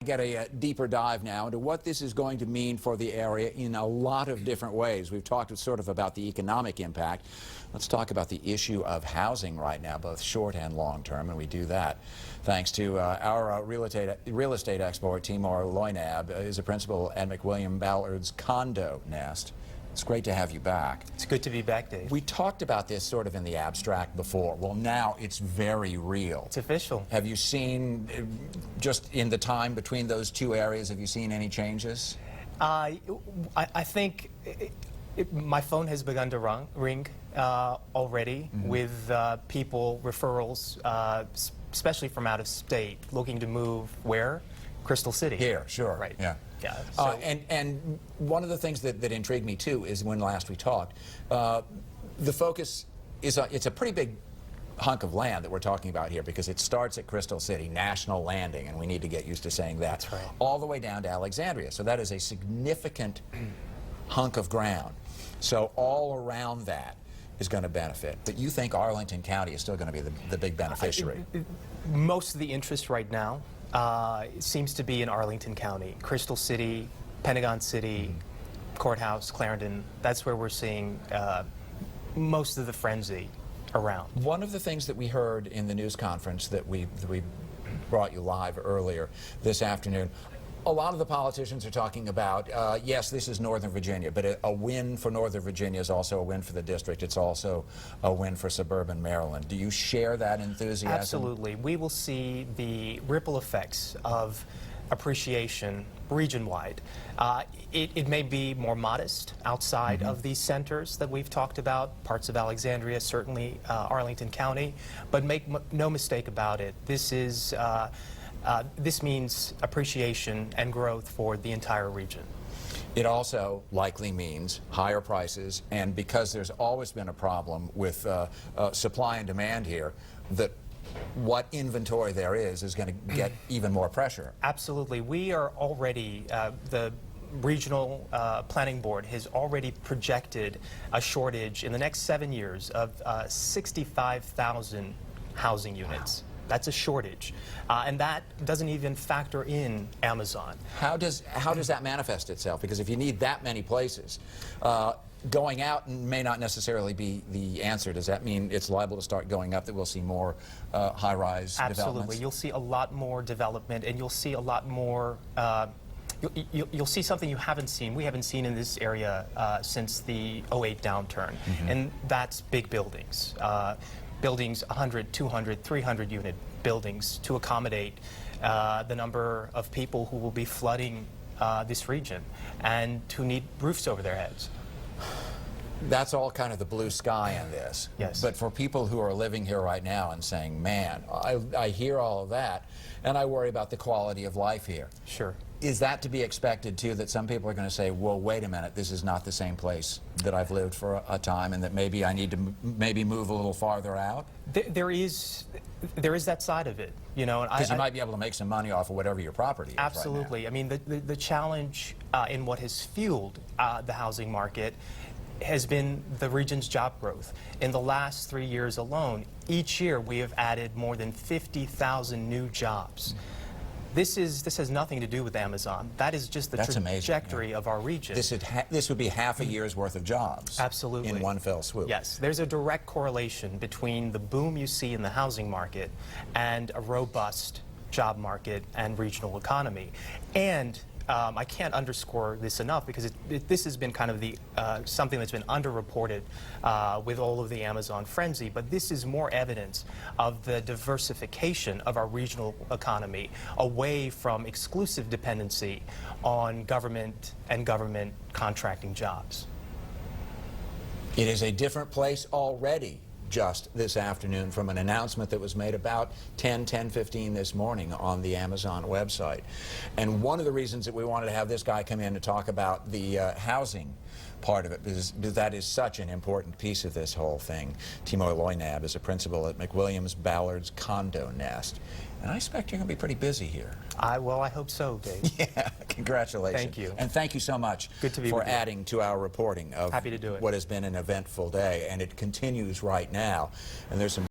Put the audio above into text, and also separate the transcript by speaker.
Speaker 1: Get a deeper dive now into what this is going to mean for the area in a lot of different ways. We've talked sort of about the economic impact. Let's talk about the issue of housing right now, both short and long term, and we do that thanks to our real estate expert, Timur Loynab, is a principal at McWilliam Ballard's Condo Nest. It's great to have you back.
Speaker 2: It's good to be back, Dave.
Speaker 1: We talked about this sort of in the abstract before. Well, now it's very real.
Speaker 2: It's official.
Speaker 1: Have you seen, just in the time between those two areas, have you seen any changes?
Speaker 2: I think my phone has begun to ring already with people, referrals, especially from out of state, looking to move where? Crystal City.
Speaker 1: Here, sure.
Speaker 2: Right.
Speaker 1: Yeah.
Speaker 2: Yeah.
Speaker 1: So, and one of the things that intrigued me too is when last we talked, the focus is it's a pretty big hunk of land that we're talking about here, because it starts at Crystal City, National Landing, and we need to get used to saying that.
Speaker 2: That's right.
Speaker 1: All the way down to Alexandria. So that is a significant hunk of ground. So all around that is going to benefit. But you think Arlington County is still going to be the big beneficiary?
Speaker 2: Most of the interest right now seems to be in Arlington County, Crystal City, Pentagon City, Courthouse, Clarendon. That's where we're seeing most of the frenzy around. One
Speaker 1: of the things that we heard in the news conference that we brought you live earlier this afternoon, a lot of the politicians are talking about, yes, this is Northern Virginia, but a win for Northern Virginia is also a win for the district. It's also a win for suburban Maryland. Do you share that enthusiasm?
Speaker 2: Absolutely. We will see the ripple effects of appreciation region-wide. It may be more modest outside of these centers that we've talked about, parts of Alexandria, certainly Arlington County, but make no mistake about it, this means appreciation and growth for the entire region.
Speaker 1: It also likely means higher prices, and because there's always been a problem with supply and demand here, that what inventory there is going to get even more pressure.
Speaker 2: Absolutely. We are already, the Regional Planning Board has already projected a shortage in the next 7 years of 65,000 housing units. That's a shortage, and that doesn't even factor in Amazon.
Speaker 1: How does that manifest itself? Because if you need that many places, going out may not necessarily be the answer. Does that mean it's liable to start going up, that we'll see more high-rise developments?
Speaker 2: Absolutely. You'll see a lot more development, and you'll see a lot more. You'll see something you haven't seen. We haven't seen in this area since the '08 downturn, and that's big buildings. Buildings, 100, 200, 300 unit buildings to accommodate the number of people who will be flooding this region and who need roofs over their heads.
Speaker 1: That's all kind of the blue sky in this.
Speaker 2: Yes.
Speaker 1: But for people who are living here right now and saying, man, I hear all of that, and I worry about the quality of life here.
Speaker 2: Sure.
Speaker 1: Is that to be expected, too, that some people are going to say, well, wait a minute, this is not the same place that I've lived for a time, and that maybe I need to move a little farther out?
Speaker 2: There is that side of it, you know.
Speaker 1: Because you might be able to make some money off of whatever your property is.
Speaker 2: Absolutely.
Speaker 1: Right now.
Speaker 2: I mean, the challenge in what has fueled the housing market has been the region's job growth. In the last 3 years alone, each year we have added more than 50,000 new jobs. This has nothing to do with Amazon. That is just the trajectory of our region.
Speaker 1: This would be half a year's worth of jobs.
Speaker 2: Absolutely.
Speaker 1: In one fell swoop.
Speaker 2: Yes, there's a direct correlation between the boom you see in the housing market and a robust job market and regional economy. And I can't underscore this enough, because this has been kind of the something that's been underreported with all of the Amazon frenzy, but this is more evidence of the diversification of our regional economy away from exclusive dependency on government and government contracting jobs.
Speaker 1: It is a different place already, just this afternoon, from an announcement that was made about 10:15 this morning on the Amazon website. And one of the reasons that we wanted to have this guy come in to talk about the housing part of it, because that is such an important piece of this whole thing. Timur Loynab is a principal at McWilliam Ballard's Condo Nest. And I expect you're going to be pretty busy here.
Speaker 2: Well, I hope so, Dave.
Speaker 1: Yeah, congratulations.
Speaker 2: Thank you.
Speaker 1: And thank you so much for adding to our reporting of
Speaker 2: Happy to do it.
Speaker 1: What has been an eventful day. And it continues right now. And there's some